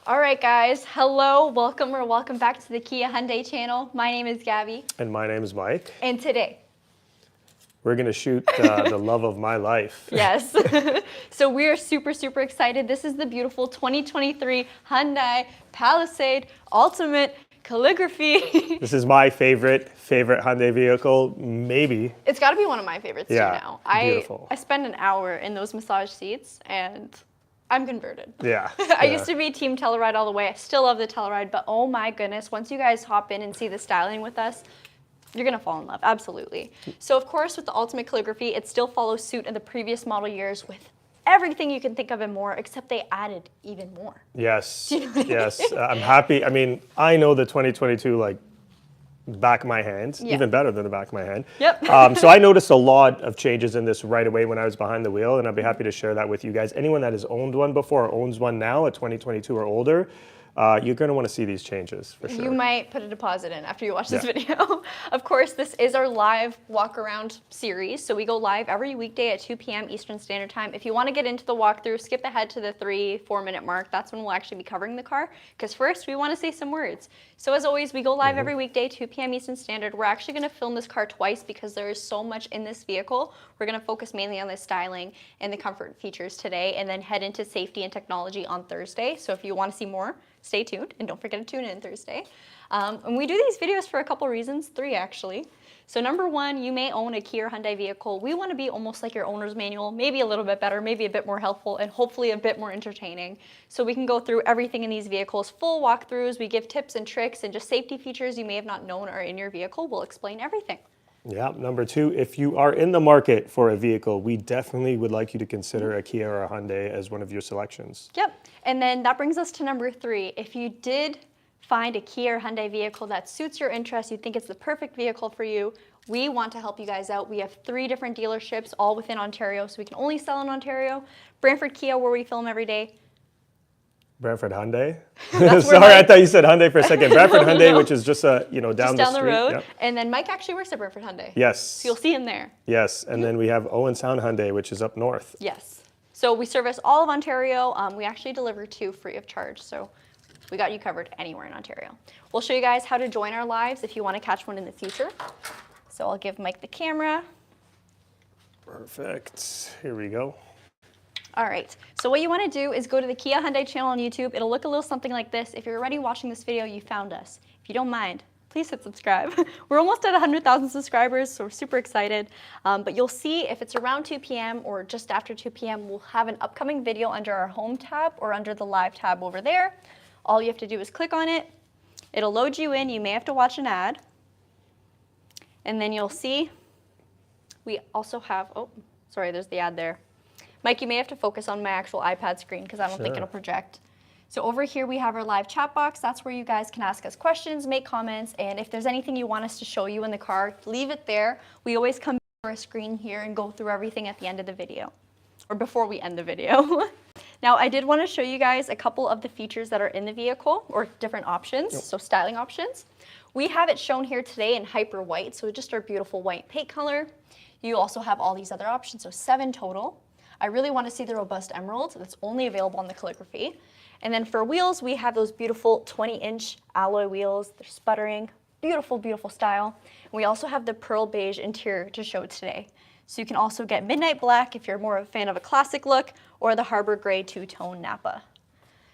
All right, guys. Hello, welcome back to the Kia Hyundai channel. My name is Gabby. And my name is Mike. And today, we're going to shoot the love of my life. Yes. So we are super excited. This is the beautiful 2023 Hyundai Palisade Ultimate Calligraphy. This is my favorite Hyundai vehicle, maybe. It's got to be one of my favorites too now. Beautiful. I spend an hour in those massage seats and I'm converted. Yeah. I used to be team Telluride all the way. I still love the Telluride, but oh my goodness, once you guys hop in and see the styling with us, you're gonna fall in love, absolutely. So of course, with the Ultimate Calligraphy, it still follows suit in the previous model years with everything you can think of and more, except they added even more. Yes, yes, I'm happy. I mean, I know the 2022, like, back of my hand, even better than the back of my hand. Yep. So I noticed a lot of changes in this right away when I was behind the wheel, and I'd be happy to share that with you guys. Anyone that has owned one before or owns one now, a 2022 or older, you're going to want to see these changes for sure. You might put a deposit in after you watch this video. Of course, this is our live walk around series. So we go live every weekday at 2 p.m. Eastern Standard Time. If you want to get into the walkthrough, skip ahead to the 3-4 minute mark. That's when we'll actually be covering the car. Because first, we want to say some words. So as always, we go live every weekday, 2 p.m. Eastern Standard. We're actually going to film this car twice because there is so much in this vehicle. We're going to focus mainly on the styling and the comfort features today, and then head into safety and technology on Thursday. So if you want to see more, stay tuned, and don't forget to tune in Thursday. And we do these videos for a couple reasons, 3 actually. So number 1, you may own a Kia or Hyundai vehicle. We want to be almost like your owner's manual, maybe a little bit better, maybe a bit more helpful, and hopefully a bit more entertaining. So we can go through everything in these vehicles, full walkthroughs. We give tips and tricks and just safety features you may have not known are in your vehicle. We'll explain everything. Yeah, number 2, if you are in the market for a vehicle, we definitely would like you to consider a Kia or a Hyundai as one of your selections. Yep, and then that brings us to number 3. If you did find a Kia or Hyundai vehicle that suits your interests, you think it's the perfect vehicle for you, we want to help you guys out. We have 3 different dealerships, all within Ontario, so we can only sell in Ontario. Brantford Kia, where we film every day. Brantford Hyundai? Sorry, I thought you said Hyundai for a second. Brantford Hyundai, which is just down the street. Road. Yep. And then Mike actually works at Brantford Hyundai. Yes. So you'll see him there. Yes, and then we have Owen Sound Hyundai, which is up north. Yes. So we service all of Ontario. We actually deliver 2 free of charge. So we got you covered anywhere in Ontario. We'll show you guys how to join our lives if you want to catch one in the future. So I'll give Mike the camera. Perfect. Here we go. All right, so what you want to do is go to the Kia Hyundai channel on YouTube. It'll look a little something like this. If you're already watching this video, you found us. If you don't mind, please hit subscribe. We're almost at 100,000 subscribers, so we're super excited. But you'll see if it's around 2 p.m. or just after 2 p.m., we'll have an upcoming video under our home tab or under the live tab over there. All you have to do is click on it. It'll load you in. You may have to watch an ad. And then you'll see we also have, oh, sorry, there's the ad there. Mike, you may have to focus on my actual iPad screen because I don't think it'll project. So over here we have our live chat box. That's where you guys can ask us questions, make comments, and if there's anything you want us to show you in the car, leave it there. We always come to our screen here and go through everything at the end of the video, or before we end the video. Now, I did want to show you guys a couple of the features that are in the vehicle, or different options, so styling options. We have it shown here today in hyper white, so just our beautiful white paint color. You also have all these other options, so 7 total. I really want to see the robust emerald. That's only available on the Calligraphy. And then for wheels, we have those beautiful 20-inch alloy wheels. They're sputtering. Beautiful, beautiful style. And we also have the pearl beige interior to show today. So you can also get midnight black if you're more of a fan of a classic look, or the Harbor Gray 2-tone Napa.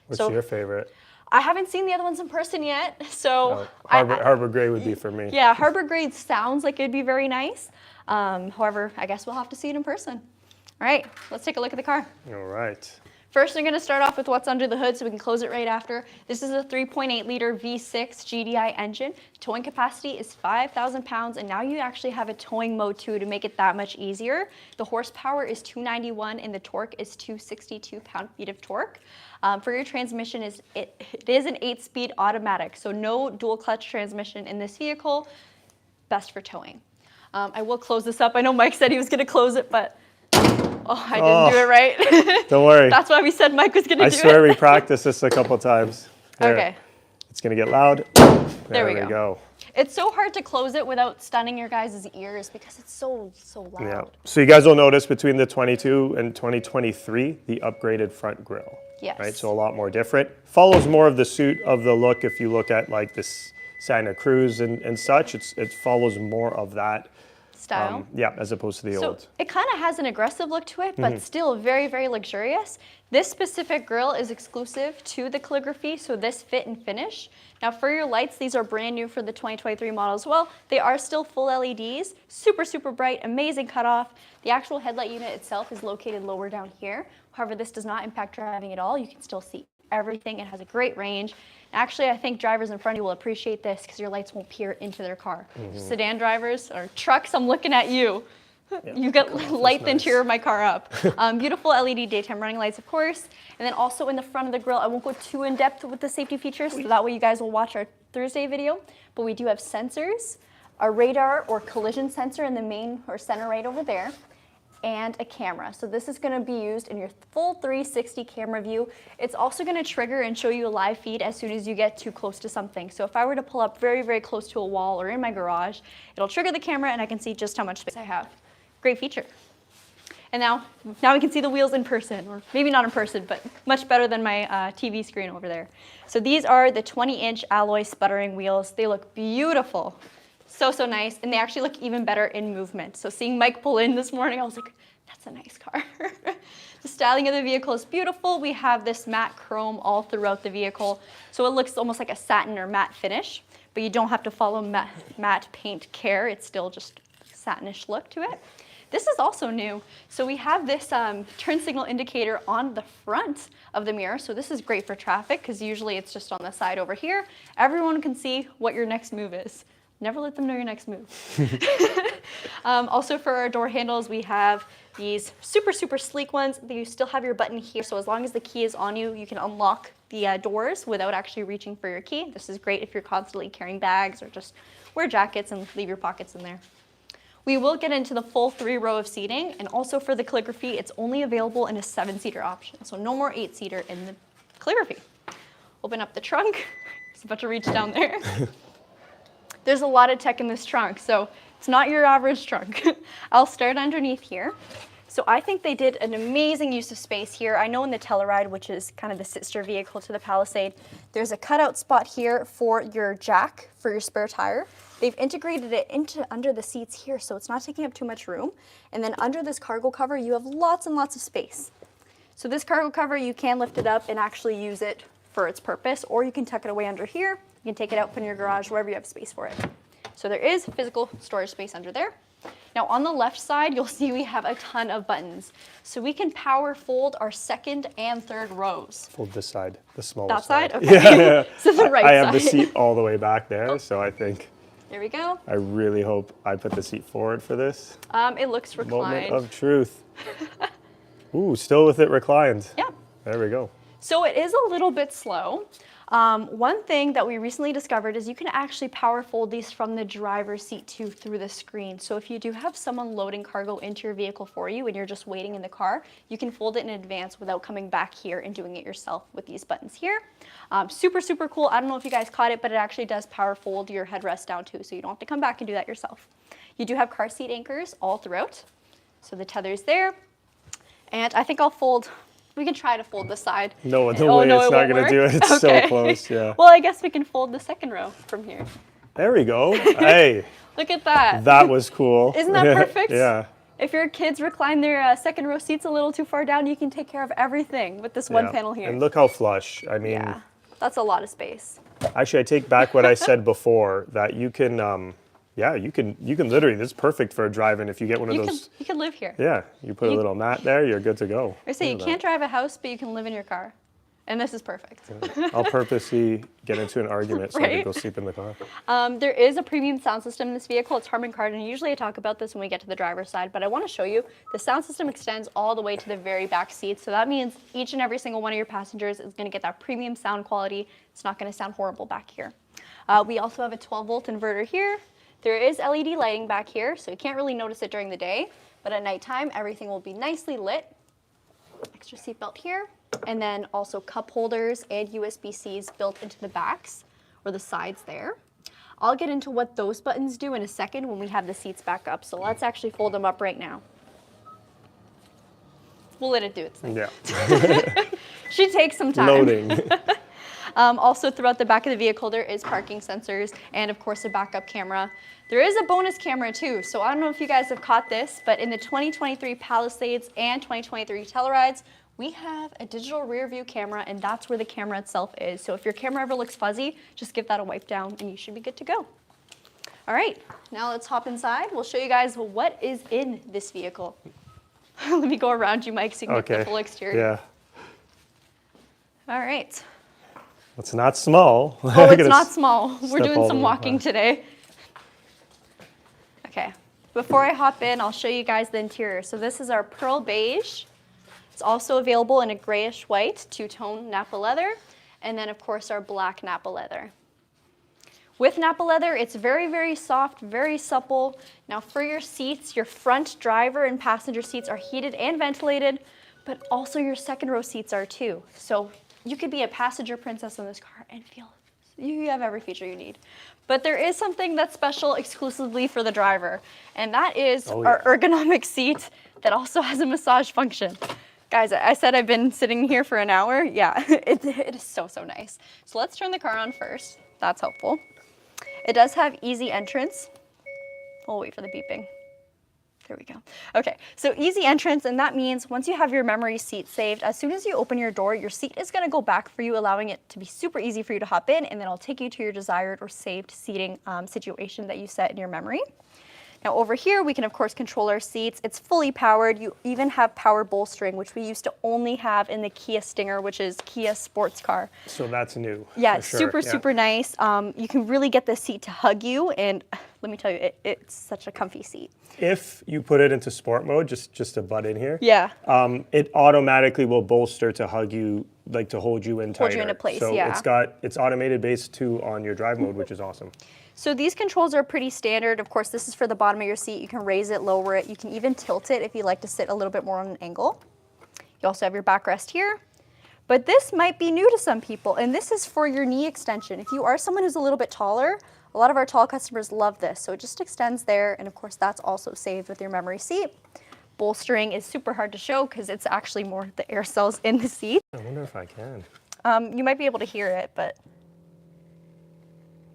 What's your favorite? I haven't seen the other ones in person yet, so... Harbor Gray would be for me. Yeah, Harbor Gray sounds like it'd be very nice. However, I guess we'll have to see it in person. All right, let's take a look at the car. All right. First, I'm going to start off with what's under the hood so we can close it right after. This is a 3.8 liter V6 GDI engine. Towing capacity is 5,000 pounds, and now you actually have a towing mode too to make it that much easier. The horsepower is 291 and the torque is 262 pound-feet of torque. For your transmission, it is an 8-speed automatic, so no dual clutch transmission in this vehicle. Best for towing. I will close this up. I know Mike said he was going to close it, but I didn't do it right. Don't worry. That's why we said Mike was going to do it. I swear we practiced this a couple times. There. Okay. It's going to get loud. There we go. It's so hard to close it without stunning your guys' ears because it's so loud. Yeah. So you guys will notice between the 22 and 2023, the upgraded front grille. Yes. Right, so a lot more different. Follows more of the suit of the look. If you look at like this Santa Cruz and such, it follows more of that Style. yeah, as opposed to the So old. it kind of has an aggressive look to it, but still very, very luxurious. This specific grille is exclusive to the Caligraphy, so this fit and finish. Now for your lights, these are brand new for the 2023 model as well. They are still full LEDs, super, super bright, amazing cutoff. The actual headlight unit itself is located lower down here. However, this does not impact driving at all. You can still see everything. It has a great range. Actually, I think drivers in front of you will appreciate this because your lights won't peer into their car. Sedan drivers or trucks, I'm looking at you. Yeah, you get light the interior of my car up. Beautiful LED daytime running lights, of course. And then also in the front of the grille, I won't go too in depth with the safety features, so that way you guys will watch our Thursday video. But we do have sensors, a radar or collision sensor in the main or center right over there, and a camera. So this is going to be used in your full 360 camera view. It's also going to trigger and show you a live feed as soon as you get too close to something. So if I were to pull up very, very close to a wall or in my garage, it'll trigger the camera and I can see just how much space I have. Great feature. And now we can see the wheels in person, or maybe not in person, but much better than my TV screen over there. So these are the 20-inch alloy sputtering wheels. They look beautiful. So, so nice, and they actually look even better in movement. So seeing Mike pull in this morning, I was like, that's a nice car. The styling of the vehicle is beautiful. We have this matte chrome all throughout the vehicle. So it looks almost like a satin or matte finish, but you don't have to follow matte paint care. It's still just satinish look to it. This is also new. So we have this turn signal indicator on the front of the mirror. So this is great for traffic because usually it's just on the side over here. Everyone can see what your next move is. Never let them know your next move. Also for our door handles, we have these super, super sleek ones. You still have your button here, so as long as the key is on you, you can unlock the doors without actually reaching for your key. This is great if you're constantly carrying bags or just wear jackets and leave your pockets in there. We will get into the full 3-row of seating, and also for the Caligraphy, it's only available in a 7-seater option, so no more 8-seater in the Caligraphy. Open up the trunk. It's about to reach down there. There's a lot of tech in this trunk, so it's not your average trunk. I'll start underneath here. So I think they did an amazing use of space here. I know in the Telluride, which is kind of the sister vehicle to the Palisade, there's a cutout spot here for your jack for your spare tire. They've integrated it into under the seats here, so it's not taking up too much room. And then under this cargo cover, you have lots and lots of space. So this cargo cover, you can lift it up and actually use it for its purpose, or you can tuck it away under here. You can take it out, put in your garage, wherever you have space for it. So there is physical storage space under there. Now on the left side, you'll see we have a ton of buttons. So we can power fold our second and third rows. Fold this side, the smallest side? Okay. Yeah. So the right I have side. the seat all the way back there, so I think. There we go. I really hope I put the seat forward for this. It looks reclined. Moment of truth. Ooh, still with it reclined. Yeah. There we go. So it is a little bit slow. One thing that we recently discovered is you can actually power fold these from the driver's seat through the screen. So if you do have someone loading cargo into your vehicle for you and you're just waiting in the car, you can fold it in advance without coming back here and doing it yourself with these buttons here. Super, super cool. I don't know if you guys caught it, but it actually does power fold your headrest down too, so you don't have to come back and do that yourself. You do have car seat anchors all throughout. So the tether's there. And I think I'll fold. We can try to fold this side. No way, it's it not going to do it. It's so close, yeah. Well, I guess we can fold the second row from here. There we go. Hey. Look at that. That was cool. Isn't that perfect? Yeah. If your kids recline their second row seats a little too far down, you can take care of everything with this one panel here. And look how flush. I mean. Yeah, that's a lot of space. Actually, I take back what I said before, that you can, you can literally, this is perfect for a drive-in if you get one of those. You can live here. Yeah, you put a little mat there, you're good to go. I say you can't drive a house, but you can live in your car. And this is perfect. I'll purposely get into an argument so I can go sleep in the car. There is a premium sound system in this vehicle. It's Harman Kardon. Usually I talk about this when we get to the driver's side, but I want to show you the sound system extends all the way to the very back seat. So that means each and every single one of your passengers is going to get that premium sound quality. It's not going to sound horrible back here. We also have a 12-volt inverter here. There is LED lighting back here, so you can't really notice it during the day, but at nighttime, everything will be nicely lit. Extra seatbelt here, and then also cup holders and USB-Cs built into the backs, or the sides there. I'll get into what those buttons do in a second when we have the seats back up, so let's actually fold them up right now. We'll let it do its thing. Yeah. She takes some time. Loading. Also, throughout the back of the vehicle, there is parking sensors and, of course, a backup camera. There is a bonus camera, too. So I don't know if you guys have caught this, but in the 2023 Palisades and 2023 Tellurides, we have a digital rear view camera, and that's where the camera itself is. So if your camera ever looks fuzzy, just give that a wipe down, and you should be good to go. All right, now let's hop inside. We'll show you guys what is in this vehicle. Let me go around you, Mike, so you can get the full exterior. Yeah. All right. It's not small. Oh, it's not small. We're doing some walking today. Okay, before I hop in, I'll show you guys the interior. So this is our pearl beige. It's also available in a grayish white, two-tone Napa leather, and then of course our black Napa leather. With Napa leather, it's very, very soft, very supple. Now for your seats, your front driver and passenger seats are heated and ventilated, but also your second row seats are too. So you could be a passenger princess in this car and feel you have every feature you need. But there is something that's special exclusively for the driver, and that is our ergonomic seat that also has a massage function. Guys, I said I've been sitting here for an hour. Yeah, it is so, so nice. So let's turn the car on first. That's helpful. It does have easy entrance. We'll wait for the beeping. There we go. Okay, so easy entrance, and that means once you have your memory seat saved, as soon as you open your door, your seat is gonna go back for you, allowing it to be super easy for you to hop in, and then it'll take you to your desired or saved seating situation that you set in your memory. Now over here, we can of course control our seats. It's fully powered. You even have power bolstering, which we used to only have in the Kia Stinger, which is Kia sports car. So that's new. Yeah, super nice. You can really get this seat to hug you, and let me tell you, it's such a comfy seat. If you put it into sport mode, just to butt in here, it automatically will bolster to hug you, like to hold you in tighter. Hold you into place, so it's automated based too on your drive mode, which is awesome. So these controls are pretty standard. Of course, this is for the bottom of your seat. You can raise it, lower it. You can even tilt it if you like to sit a little bit more on an angle. You also have your backrest here. But this might be new to some people, and this is for your knee extension. If you are someone who's a little bit taller, a lot of our tall customers love this. So it just extends there, and of course that's also saved with your memory seat. Bolstering is super hard to show because it's actually more the air cells in the seat. I wonder if I can. You might be able to hear it, but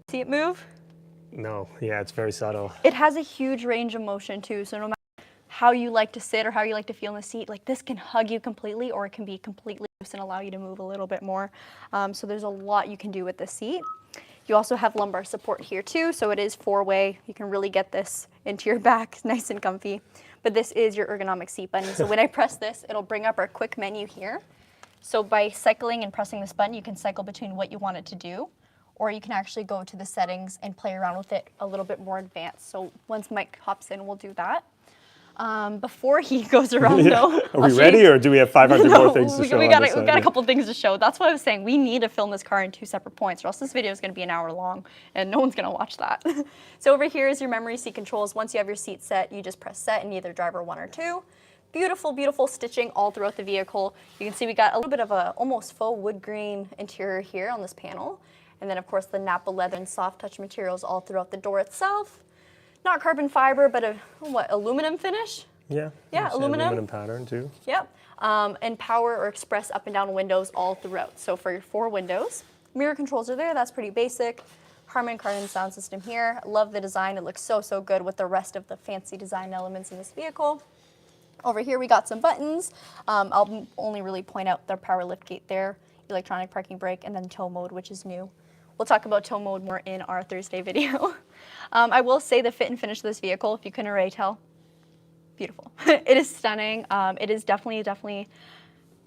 see it move? No, yeah, it's very subtle. It has a huge range of motion too, so no matter how you like to sit or how you like to feel in the seat, like this can hug you completely, or it can be completely loose and allow you to move a little bit more. So there's a lot you can do with this seat. You also have lumbar support here too, so it is four-way. You can really get this into your back, nice and comfy. But this is your ergonomic seat button. So when I press this, it'll bring up our quick menu here. So by cycling and pressing this button, you can cycle between what you want it to do, or you can actually go to the settings and play around with it a little bit more advanced. So once Mike hops in, we'll do that. Before he goes around though. Are we ready, or do we have 500 more things to show? We got a couple things to show. That's why I was saying we need to film this car in 2 separate points, or else this video is gonna be an hour long and no one's gonna watch that. So over here is your memory seat controls. Once you have your seat set, you just press set in either driver 1 or 2. Beautiful, beautiful stitching all throughout the vehicle. You can see we got a little bit of a almost faux wood grain interior here on this panel. And then of course the Napa leather and soft touch materials all throughout the door itself. Not carbon fiber, but aluminum finish? Yeah, aluminum pattern too. Yep, and power or express up and down windows all throughout. So for your 4 windows, mirror controls are there, that's pretty basic. Harman Kardon sound system here. I love the design, it looks so, so good with the rest of the fancy design elements in this vehicle. Over here we got some buttons. I'll only really point out the power lift gate there, electronic parking brake, and then tow mode, which is new. We'll talk about tow mode more in our Thursday video. I will say the fit and finish of this vehicle, if you couldn't already tell, beautiful. It is stunning. It is definitely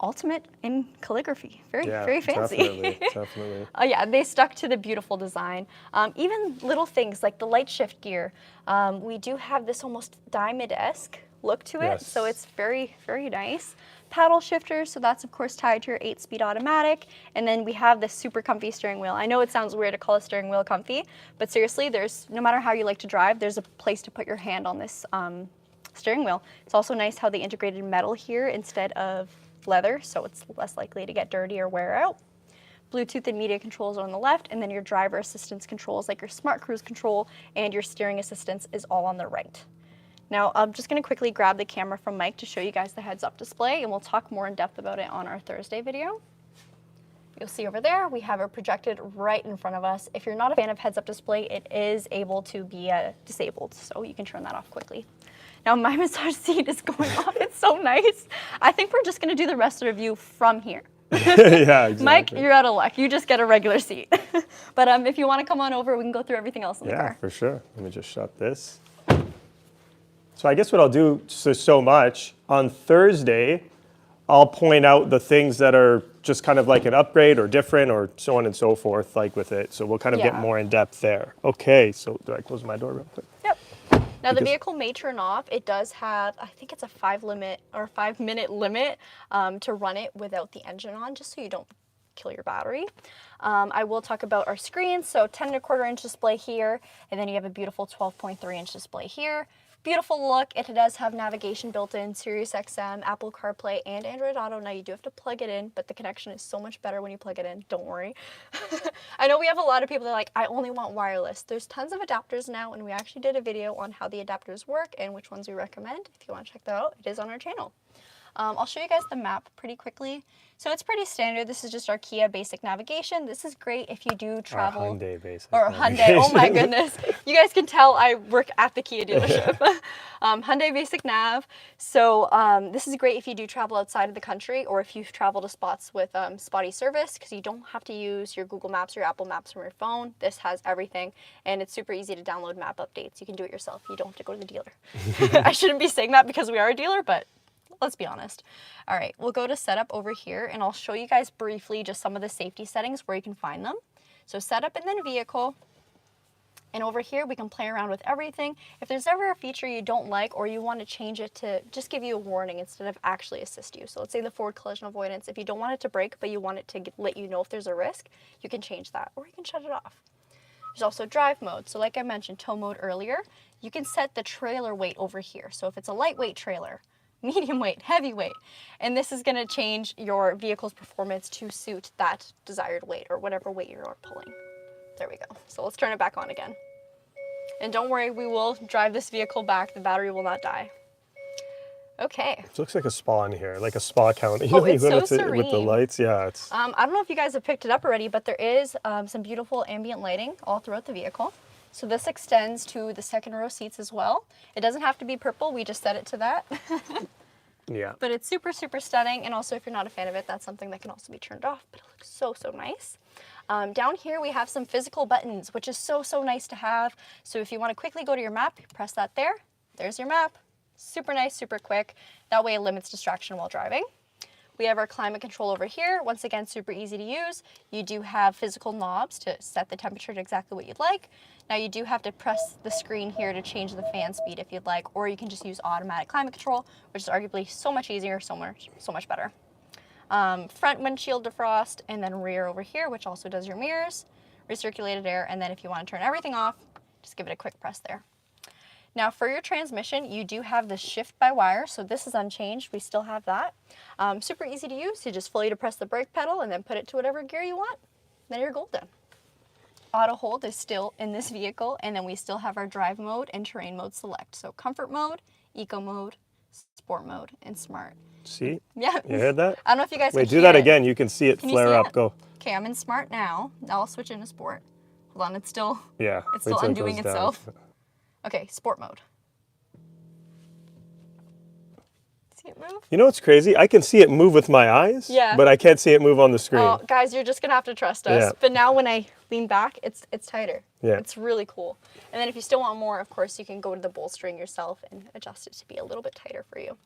ultimate in calligraphy. Very fancy. Definitely. Yeah, they stuck to the beautiful design. Even little things like the light shift gear. We do have this almost diamond-esque look to it, so it's very, very nice. Paddle shifter, so that's of course tied to your 8-speed automatic, and then we have this super comfy steering wheel. I know it sounds weird to call a steering wheel comfy, but seriously, there's no matter how you like to drive, there's a place to put your hand on this steering wheel. It's also nice how they integrated metal here instead of leather, so it's less likely to get dirty or wear out. Bluetooth and media controls are on the left, and then your driver assistance controls like your smart cruise control and your steering assistance is all on the right. Now, I'm just gonna quickly grab the camera from Mike to show you guys the heads-up display, and we'll talk more in depth about it on our Thursday video. You'll see over there, we have it projected right in front of us. If you're not a fan of heads-up display, it is able to be disabled, so you can turn that off quickly. Now my massage seat is going off. It's so nice. I think we're just gonna do the rest of the review from here. Yeah, exactly. Mike, you're out of luck. You just get a regular seat. But if you want to come on over, we can go through everything else in the car. Yeah, for sure. Let me just shut this. So I guess what I'll do so much on Thursday, I'll point out the things that are just kind of like an upgrade or different or so on and so forth, like with it. So we'll kind of get more in depth there. Okay, so do I close my door real quick? Yep. Now the vehicle may turn off. It does have, I think it's a 5-minute limit to run it without the engine on, just so you don't kill your battery. I will talk about our screens. So 10.25-inch display here, and then you have a beautiful 12.3-inch display here. Beautiful look. It does have navigation built in, Sirius XM, Apple CarPlay, and Android Auto. Now you do have to plug it in, but the connection is so much better when you plug it in. Don't worry. I know we have a lot of people that are like, I only want wireless. There's tons of adapters now, and we actually did a video on how the adapters work and which ones we recommend. If you want to check that out, it is on our channel. I'll show you guys the map pretty quickly. So it's pretty standard. This is just our Kia basic navigation. This is great if you do travel. Our Hyundai basic or Hyundai. Oh my goodness. You guys can tell I work at the Kia dealership. Hyundai basic nav. So this is great if you do travel outside of the country or if you travel to spots with spotty service, because you don't have to use your Google Maps or your Apple Maps from your phone. This has everything, and it's super easy to download map updates. You can do it yourself. You don't have to go to the dealer. I shouldn't be saying that because we are a dealer, but let's be honest. All right, we'll go to setup over here, and I'll show you guys briefly just some of the safety settings where you can find them. So setup and then vehicle. And over here, we can play around with everything. If there's ever a feature you don't like or you want to change it to just give you a warning instead of actually assist you. So let's say the forward collision avoidance. If you don't want it to brake, but you want it to let you know if there's a risk, you can change that, or you can shut it off. There's also drive mode. So like I mentioned, tow mode earlier, you can set the trailer weight over here. So if it's a lightweight trailer, medium weight, heavy weight, and this is going to change your vehicle's performance to suit that desired weight or whatever weight you're pulling. There we go. So let's turn it back on again. And don't worry, we will drive this vehicle back. The battery will not die. Okay. It looks like a spa in here, like a spa counter. Oh, it's so serene. With the lights, yeah. It's. I don't know if you guys have picked it up already, but there is some beautiful ambient lighting all throughout the vehicle. So this extends to the second row seats as well. It doesn't have to be purple, we just set it to that. Yeah. But it's super, super stunning. And also if you're not a fan of it, that's something that can also be turned off, but it looks so, so nice. Down here we have some physical buttons, which is so, so nice to have. So if you want to quickly go to your map, press that there. There's your map. Super nice, super quick. That way it limits distraction while driving. We have our climate control over here. Once again, super easy to use. You do have physical knobs to set the temperature to exactly what you'd like. Now you do have to press the screen here to change the fan speed if you'd like, or you can just use automatic climate control, which is arguably so much easier, so much better. Front windshield defrost, and then rear over here, which also does your mirrors, recirculated air, and then if you want to turn everything off, just give it a quick press there. Now for your transmission, you do have the shift by wire, so this is unchanged. We still have that. Super easy to use. You just fully depress the brake pedal and then put it to whatever gear you want. Then you're golden. Auto hold is still in this vehicle, and then we still have our drive mode and terrain mode select. So comfort mode, eco mode, sport mode, and smart. See? Yeah. You heard that? I don't know if you guys can do that again. You can see it flare up. Go. Okay, I'm in smart now. Now I'll switch into sport. Hold on, it's still Yeah. It's still undoing itself. Okay, sport mode. See it move? You know what's crazy? I can see it move with my eyes, but I can't see it move on the screen. Oh, guys, you're just gonna have to trust us. Yeah. But now when I lean back, it's tighter. Yeah. It's really cool. And then if you still want more, of course, you can go to the bolstering yourself and adjust it to be a little bit tighter for you.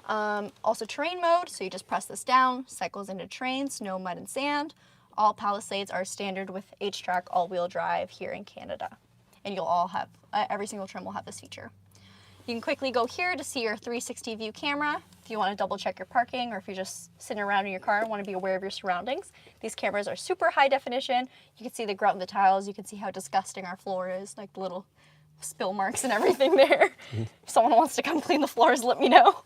Also terrain mode, so you just press this down, cycles into terrain, snow, mud, and sand. All Palisades are standard with H-Track all-wheel drive here in Canada. And you'll all have, every single trim will have this feature. You can quickly go here to see your 360 view camera if you want to double check your parking, or if you're just sitting around in your car and want to be aware of your surroundings. These cameras are super high definition. You can see the grout in the tiles. You can see how disgusting our floor is, like the little spill marks and everything there. If someone wants to come clean the floors, let me know.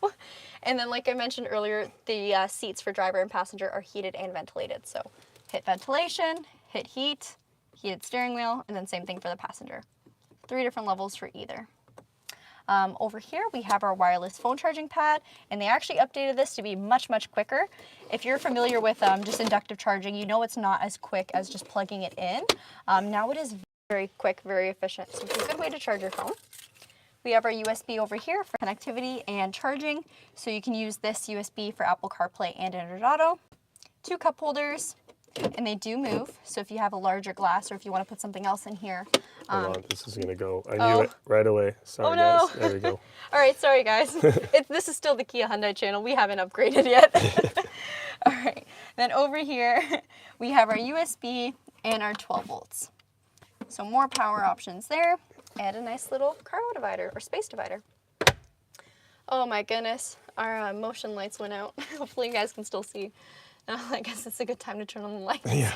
And then like I mentioned earlier, the seats for driver and passenger are heated and ventilated. So hit ventilation, hit heat, heated steering wheel, and then same thing for the passenger. 3 different levels for either. Over here we have our wireless phone charging pad, and they actually updated this to be much, much quicker. If you're familiar with just inductive charging, you know it's not as quick as just plugging it in. Now it is very quick, very efficient, so it's a good way to charge your phone. We have our USB over here for connectivity and charging, so you can use this USB for Apple CarPlay and Android Auto. 2 cup holders, and they do move, so if you have a larger glass or if you want to put something else in here. Hold on, this is gonna go. I knew it right away. Sorry, no. guys. There we go. All right, sorry guys. This is still the Kia Hyundai channel. We haven't upgraded yet. All right, then over here we have our USB and our 12 volts. So more power options there, and a nice little cargo divider or space divider. Oh my goodness, our motion lights went out. Hopefully you guys can still see. I guess it's a good time to turn on the lights. Yeah,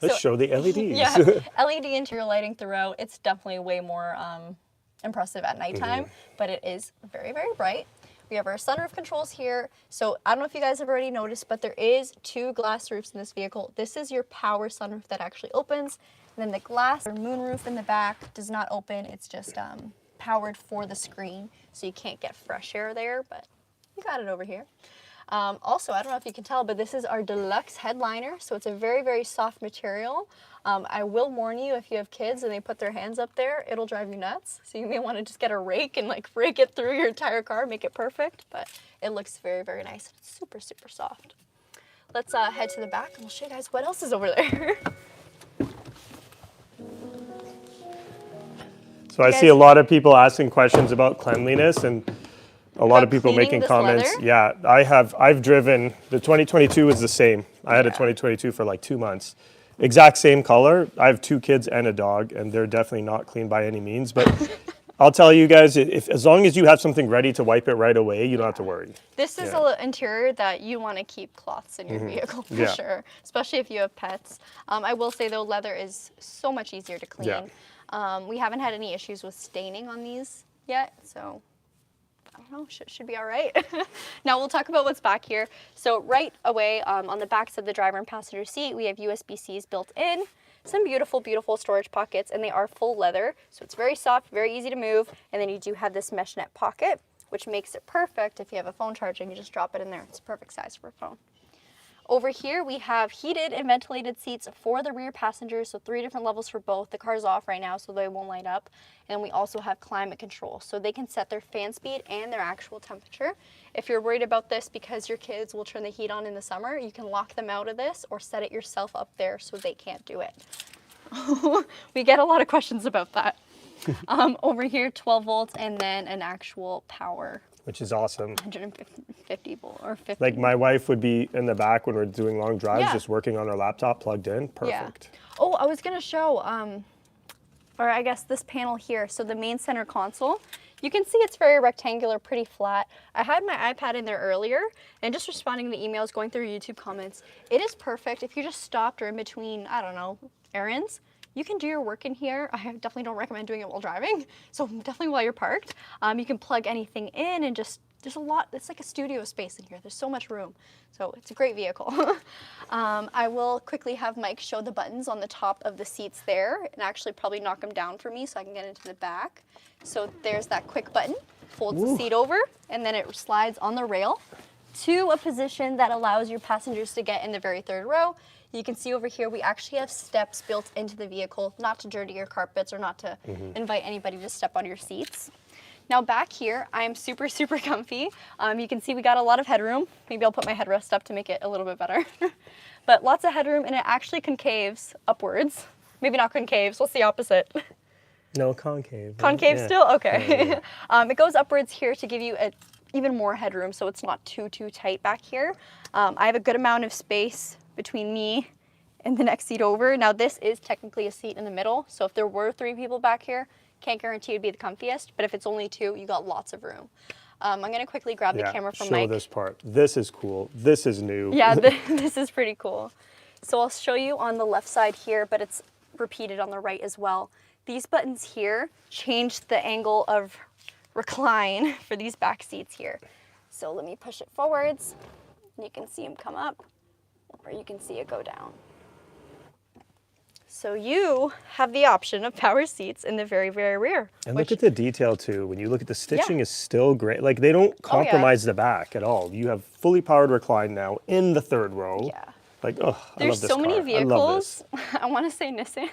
let's show the LEDs. Yeah, LED interior lighting throughout. It's definitely way more impressive at nighttime, but it is very, very bright. We have our sunroof controls here. So I don't know if you guys have already noticed, but there is 2 glass roofs in this vehicle. This is your power sunroof that actually opens. And then the glass or moonroof in the back does not open. It's just powered for the screen, so you can't get fresh air there, but you got it over here. Also, I don't know if you can tell, but this is our deluxe headliner, so it's a very, very soft material. I will warn you, if you have kids and they put their hands up there, it'll drive you nuts. So you may want to just get a rake and like rake it through your entire car, make it perfect, but it looks very, very nice. It's super, super soft. Let's head to the back and we'll show you guys what else is over there. So I see a lot of people asking questions about cleanliness and a lot of people making comments. Leather? Yeah, I've driven, the 2022 is the same. I had a 2022 for like 2 months. Exact same color. I have 2 kids and a dog, and they're definitely not clean by any means. But I'll tell you guys, as long as you have something ready to wipe it right away, you don't have to worry. This is an interior that you want to keep cloths in your vehicle for sure, especially if you have pets. I will say though, leather is so much easier to clean. Yeah. We haven't had any issues with staining on these yet, so I don't know, should be all right. Now we'll talk about what's back here. So right away on the backs of the driver and passenger seat, we have USB-Cs built in. Some beautiful, beautiful storage pockets, and they are full leather. So it's very soft, very easy to move. And then you do have this mesh net pocket, which makes it perfect if you have a phone charging, you just drop it in there. It's a perfect size for a phone. Over here, we have heated and ventilated seats for the rear passengers, so 3 different levels for both. The car's off right now, so they won't light up. And we also have climate control, so they can set their fan speed and their actual temperature. If you're worried about this because your kids will turn the heat on in the summer, you can lock them out of this or set it yourself up there so they can't do it. We get a lot of questions about that. Over here, 12 volts and then an actual power. Which is awesome. 150 volt or 50. Like my wife would be in the back when we're doing long drives, just working on her laptop plugged in. Perfect. Yeah. Oh, I was gonna show, or I guess this panel here. So the main center console, you can see it's very rectangular, pretty flat. I had my iPad in there earlier and just responding to emails, going through YouTube comments. It is perfect if you just stopped or in between, I don't know, errands. You can do your work in here. I definitely don't recommend doing it while driving, so definitely while you're parked. You can plug anything in and just, there's a lot, it's like a studio space in here. There's so much room, so it's a great vehicle. I will quickly have Mike show the buttons on the top of the seats there and actually probably knock them down for me so I can get into the back. So there's that quick button, folds the seat over, and then it slides on the rail to a position that allows your passengers to get in the very third row. You can see over here, we actually have steps built into the vehicle, not to dirty your carpets or not to invite anybody to step on your seats. Now back here, I am super, super comfy. You can see we got a lot of headroom. Maybe I'll put my headrest up to make it a little bit better. But lots of headroom, and it actually concaves upwards. Maybe not concaves, what's the opposite? No, concave. Concave still? Okay. It goes upwards here to give you even more headroom, so it's not too tight back here. I have a good amount of space between me and the next seat over. Now this is technically a seat in the middle, so if there were 3 people back here, can't guarantee it'd be the comfiest, but if it's only 2, you got lots of room. I'm gonna quickly grab the camera from Mike. Show this part. This is cool. This is new. Yeah, this is pretty cool. So I'll show you on the left side here, but it's repeated on the right as well. These buttons here change the angle of recline for these back seats here. So let me push it forwards, and you can see them come up, or you can see it go down. So you have the option of power seats in the very, very rear. And look at the detail too. When you look at the stitching is still great. Like they don't Oh, yeah. compromise the back at all. You have fully powered recline now in the third row. Yeah. Like, oh, I love There's this so many car. I love this. vehicles. I want to say Nissan.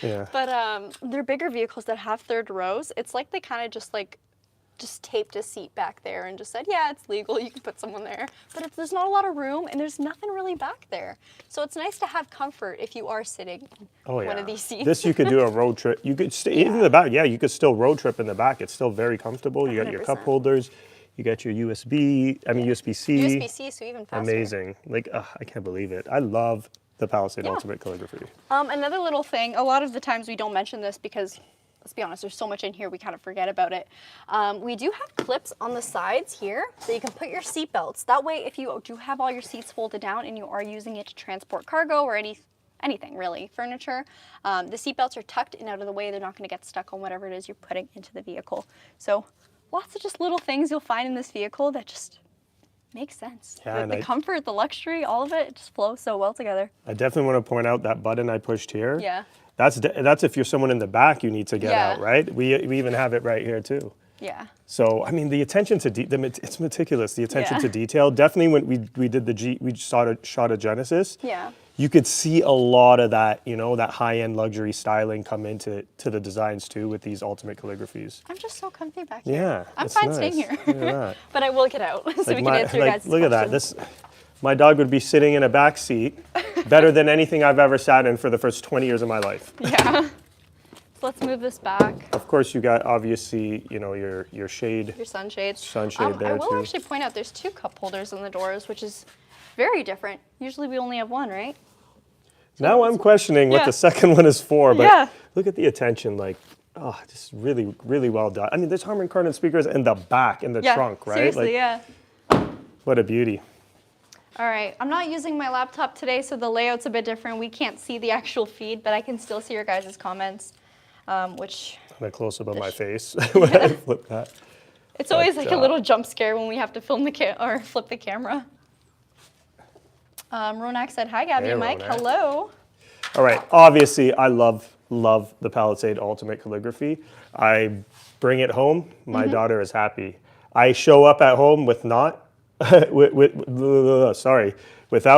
Yeah. But they're bigger vehicles that have third rows. It's like they kind of just taped a seat back there and just said, yeah, it's legal, you can put someone there. But there's not a lot of room and there's nothing really back there. So it's nice to have comfort if you are sitting in one of these seats. This you could do a road trip. You could stay in the back. Yeah, you could still road trip in the back. It's still very comfortable. You got your cup 100%. holders. You got your USB-C. USB-C, so even faster. Amazing. Like, I can't believe it. I love the Palisade Ultimate Calligraphy. Another little thing, a lot of the times we don't mention this because, let's be honest, there's so much in here we kind of forget about it. We do have clips on the sides here that you can put your seat belts. That way, if you do have all your seats folded down and you are using it to transport cargo or anything really, furniture, the seat belts are tucked and out of the way. They're not going to get stuck on whatever it is you're putting into the vehicle. So lots of just little things you'll find in this vehicle that just makes sense. Yeah, the comfort, the luxury, all of it just flows so well together. I definitely want to point out that button I pushed here. Yeah. That's if you're someone in the back you need to get out, Yeah. right? We even have it right here too. Yeah. So I mean, the attention to it's meticulous. The attention Yeah. to detail. Definitely, when we did we shot a Genesis. Yeah. You could see a lot of that, that high-end luxury styling come into the designs too with these Ultimate Calligraphies. I'm just so comfy back here. Yeah, I'm it's fine nice. staying here. Look at that. But I will get out so we can answer your guys' Look at that. questions. My dog would be sitting in a back seat better than anything I've ever sat in for the first 20 years of my life. Yeah. So let's move this back. Of course, you got obviously, your shade. Your sunshades. Sunshade there I will too. actually point out there's 2 cup holders in the doors, which is very different. Usually we only have 1, right? Now I'm questioning what Yeah. the second one is for, but Yeah. look at the attention, just really, really well done. I mean, there's Harman Kardon speakers in the back, in the trunk, right? Seriously, yeah. What a beauty. All right, I'm not using my laptop today, so the layout's a bit different. We can't see the actual feed, but I can still see your guys' comments, which... And a close-up of my face when I flip that. It's always like a little jump scare when we have to film or flip the camera. Ronak said, hi, Gabby and Mike. Ronak. Hello. All right, obviously, I love the Palisade Ultimate Calligraphy. I bring it home, my daughter is happy. I show up at home without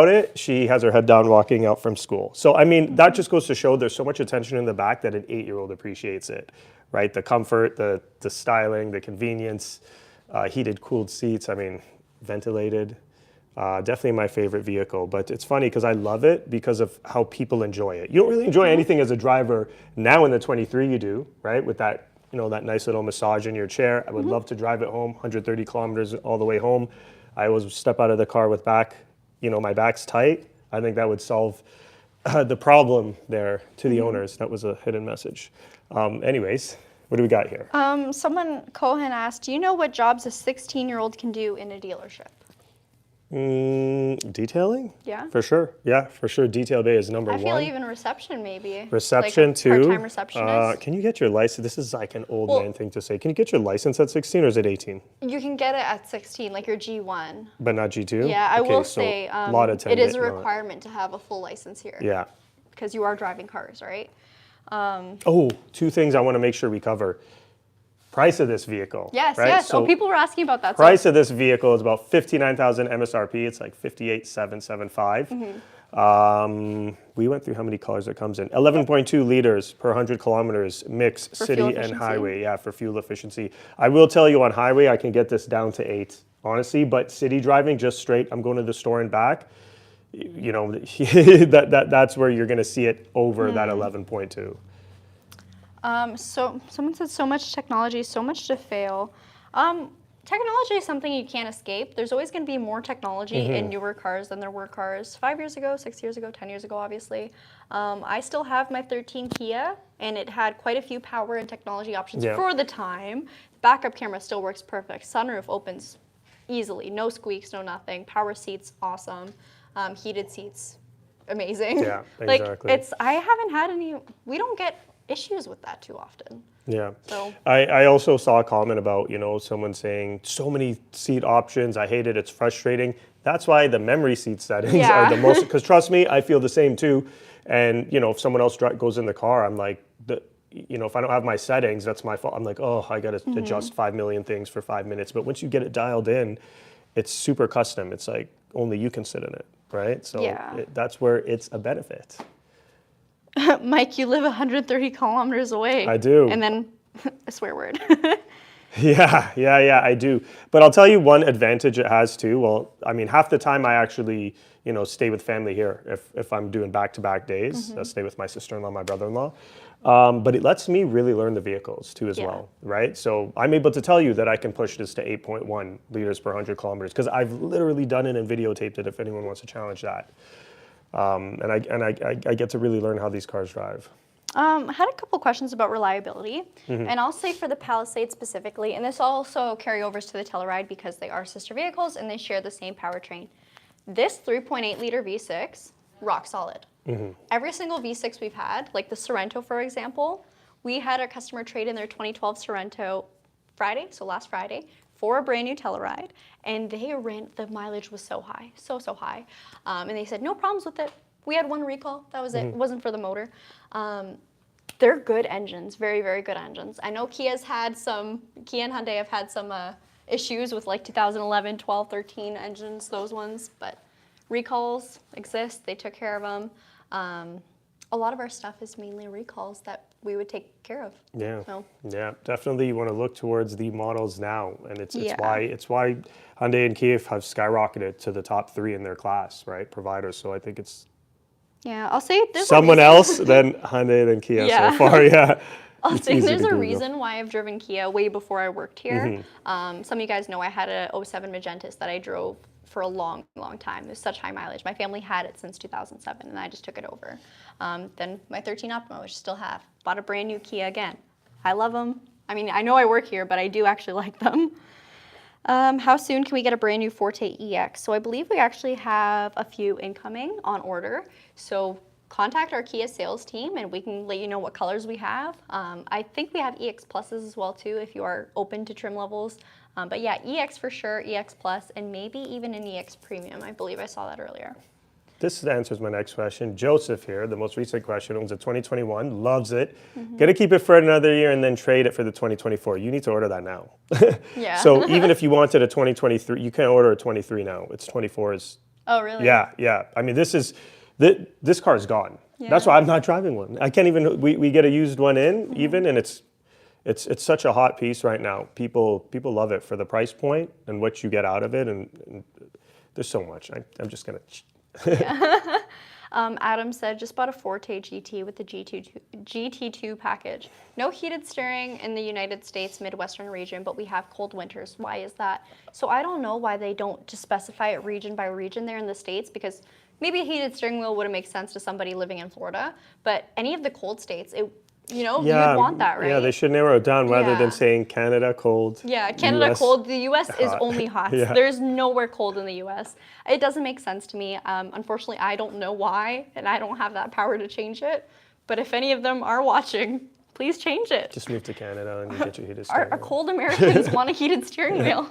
it, she has her head down walking out from school. So, I mean, that just goes to show there's so much attention in the back that an 8-year-old appreciates it, right? The comfort, the styling, the convenience, heated, cooled seats, I mean, ventilated. Definitely my favorite vehicle, but it's funny because I love it because of how people enjoy it. You don't really enjoy anything as a driver now in the 23 you do, right? With that, that nice little massage in your chair. I would love to drive it home, 130 kilometers all the way home. I always step out of the car with my back's tight. I think that would solve the problem there to the owners. That was a hidden message. Anyways, what do we got here? Someone, Cohen, asked, do you know what jobs a 16-year-old can do in a dealership? Detailing? Yeah. For sure. Yeah, for sure. Detail bay is number I one. feel even reception maybe. Reception like a too. Part-time receptionist. Can you get your license? This is like an old man thing to say. Can you get your license at 16 or is it 18? You can get it at 16, like your G1. But not G2? Yeah, I Okay, will so say lot of it is a attendant, requirement to have a full license here. Yeah. Because you are driving cars, right? Oh, 2 things I want to make sure we cover. Price of this vehicle. Yes, right? yes. So People were asking about that. price of this vehicle is about $59,000 MSRP. It's like $58,775. We went through how many colors it comes in. 11.2 liters per 100 kilometers, mix For city fuel and efficiency? highway. Yeah, for fuel efficiency. I will tell you on highway, I can get this down to 8, honestly. But city driving, just straight, I'm going to the store and back. That's where you're going to see it over that 11.2. So someone said so much technology, so much to fail. Technology is something you can't escape. There's always going to be more technology in newer cars than there were cars 5 years ago, 6 years ago, 10 years ago, obviously. I still have my 13 Kia, and it had quite a few power and technology options for the time. Backup camera still works perfect. Sunroof opens easily. No squeaks, no nothing. Power seats, awesome. Heated seats, amazing. Yeah, exactly. Like, I haven't had any, we don't get issues with that too often. Yeah. So I also saw a comment about, someone saying so many seat options. I hate it. It's frustrating. That's why the memory seat settings Yeah. are the most, because trust me, I feel the same too. And, you know, if someone else goes in the car, I'm like, you know, if I don't have my settings, that's my fault. I'm like, oh, I got to adjust 5 million things for 5 minutes. But once you get it dialed in, it's super custom. It's like only you can sit in it, right? So Yeah. that's where it's a benefit. Mike, you live 130 kilometers away. I do. And then a swear word. Yeah, I do. But I'll tell you one advantage it has too. Well, I mean, half the time I actually, you know, stay with family here. If I'm doing back-to-back days, I stay with my sister-in-law, my brother-in-law. But it lets me really learn the vehicles too as well, right? So I'm able to tell you that I can push this to 8.1 liters per 100 kilometers because I've literally done it and videotaped it if anyone wants to challenge that. And I get to really learn how these cars drive. I had a couple questions about reliability, and I'll say for the Palisade specifically, and this also carryovers to the Telluride because they are sister vehicles and they share the same powertrain. This 3.8 liter V6, rock solid. Every single V6 we've had, like the Sorento for example, we had a customer trade in their 2012 Sorento Friday, so last Friday, for a brand new Telluride, and the mileage was so high, so high, and they said no problems with it. We had one recall, that was it. It wasn't for the motor. They're good engines, very, very good engines. I know Kia and Hyundai have had some issues with like 2011, 12, 13 engines, those ones, but recalls exist, they took care of them. A lot of our stuff is mainly recalls that we would take care of. Yeah, So. yeah, definitely you want to look towards the models now, and it's why Hyundai and Kia have skyrocketed to the top 3 in their class, right? Providers. So I think it's Yeah, I'll say there's someone else than Hyundai than Kia so far. Yeah, I'll it's say easy there's to a Google. reason why I've driven Kia way before I worked here. Some of you guys know I had a 07 Magentis that I drove for a long, long time. There's such high mileage. My family had it since 2007, and I just took it over. Then my 13 Optima, which I still have, bought a brand new Kia again. I love them. I mean, I know I work here, but I do actually like them. How soon can we get a brand new Forte EX? So I believe we actually have a few incoming on order. So contact our Kia sales team and we can let you know what colors we have. I think we have EX Pluses as well too if you are open to trim levels. But yeah, EX for sure, EX Plus, and maybe even an EX Premium. I believe I saw that earlier. This answers my next question. Joseph here, the most recent question, owns a 2021, loves it. Gonna keep it for another year and then trade it for the 2024. You need to order that now. Yeah. So even if you wanted a 2023, you can't order a 23 now. It's 24 is. Oh, really? Yeah. I mean, this car is gone. Yeah. That's why I'm not driving one. I can't even. We get a used one in even, and it's such a hot piece right now. People love it for the price point and what you get out of it, and there's so much. I'm just gonna. Yeah. Adam said, just bought a Forte GT with the GT2 package. No heated steering in the United States Midwestern region, but we have cold winters. Why is that? So I don't know why they don't just specify it region by region there in the States, because maybe a heated steering wheel would have made sense to somebody living in Florida, but any of the cold states, you'd want that, right? Yeah, they should narrow it down rather Yeah. than saying Canada cold. Yeah, Canada US cold. The U.S. is hot. only hot. Yeah. There's nowhere cold in the U.S. It doesn't make sense to me. Unfortunately, I don't know why, and I don't have that power to change it. But if any of them are watching, please change it. Just move to Canada and you get your heated steering Our wheel. cold Americans want a heated steering wheel.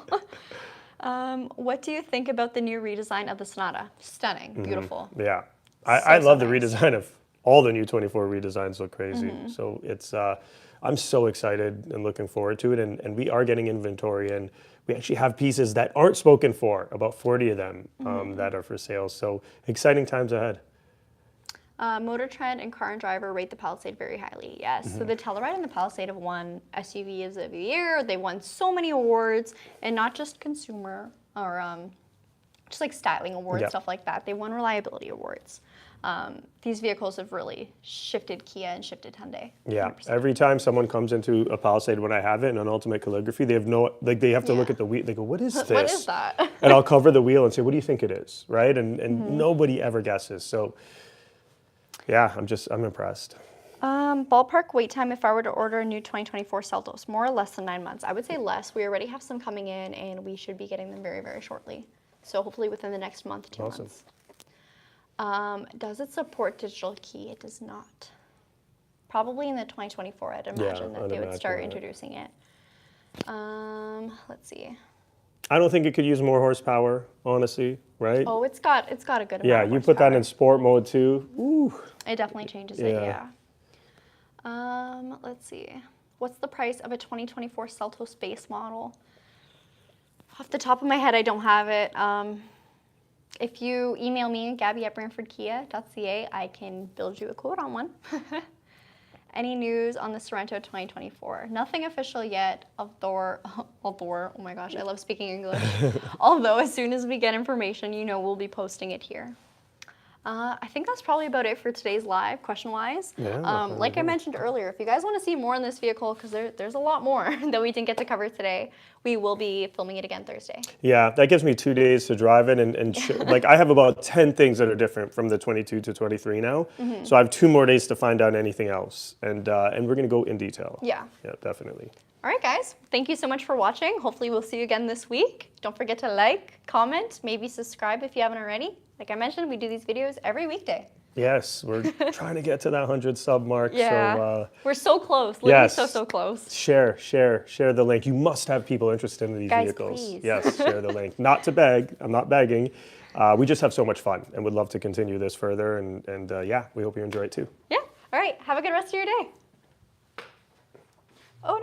What do you think about the new redesign of the Sonata? Stunning, beautiful. Yeah, I love the nice. redesign of all the new 24 redesigns. Look crazy. So it's I'm so excited and looking forward to it. And we are getting inventory, and we actually have pieces that aren't spoken for, about 40 of them that are for sale. So exciting times ahead. Motor Trend and Car and Driver rate the Palisade very highly. Yes, so the Telluride and the Palisade have won SUVs of the year. They won so many awards, and not just consumer or just like styling awards, Yeah. stuff like that. They won reliability awards. These vehicles have really shifted Kia and shifted Hyundai. Yeah, 100%. every time someone comes into a Palisade when I have it in an Ultimate Calligraphy, they have they have to look at the wheel. They go, "What is this?" What is that? And I'll cover the wheel and say, "What do you think it is?" Right? And nobody ever guesses. So yeah, I'm impressed. Ballpark wait time if I were to order a new 2024 Seltos, more or less than 9 months. I would say less. We already have some coming in, and we should be getting them very, very shortly. So hopefully within the next month, 2 Awesome. months. Does it support digital key? It does not. Probably in the 2024, I'd imagine that I'd they would start imagine that. introducing it. Let's see. I don't think it could use more horsepower, honestly, right? Oh, it's got a good amount Yeah, of you put that horsepower. in sport mode too. Ooh. It definitely changes it, Yeah. yeah. Let's see. What's the price of a 2024 Seltos base model? Off the top of my head, I don't have it. If you email me, gabby@brantfordkia.ca, I can build you a quote on one. Any news on the Sorento 2024? Nothing official yet, although, oh my gosh, I love speaking English. Although as soon as we get information, you know we'll be posting it here. I think that's probably about it for today's live, question-wise. Yeah, like I mentioned earlier, if you guys want to see more on this vehicle, because there's a lot more that we didn't get to cover today, we will be filming it again Thursday. Yeah, that gives me 2 days to drive it and like I have about 10 things that are different from the 22 to 23 now. So I have 2 more days to find out anything else, and we're gonna go in detail. Yeah. Yeah, definitely. All right, guys. Thank you so much for watching. Hopefully we'll see you again this week. Don't forget to like, comment, maybe subscribe if you haven't already. Like I mentioned, we do these videos every weekday. Yes, we're trying to get to that 100 sub mark. Yeah. So we're so close. Literally yes. so close. share the link. You must have people interested in these Guys, vehicles. please. Yes, share the link. Not to beg. I'm not begging. We just have so much fun and would love to continue this further. And yeah, we hope you enjoy it too. Yeah. All right. Have a good rest of your day. Oh, no.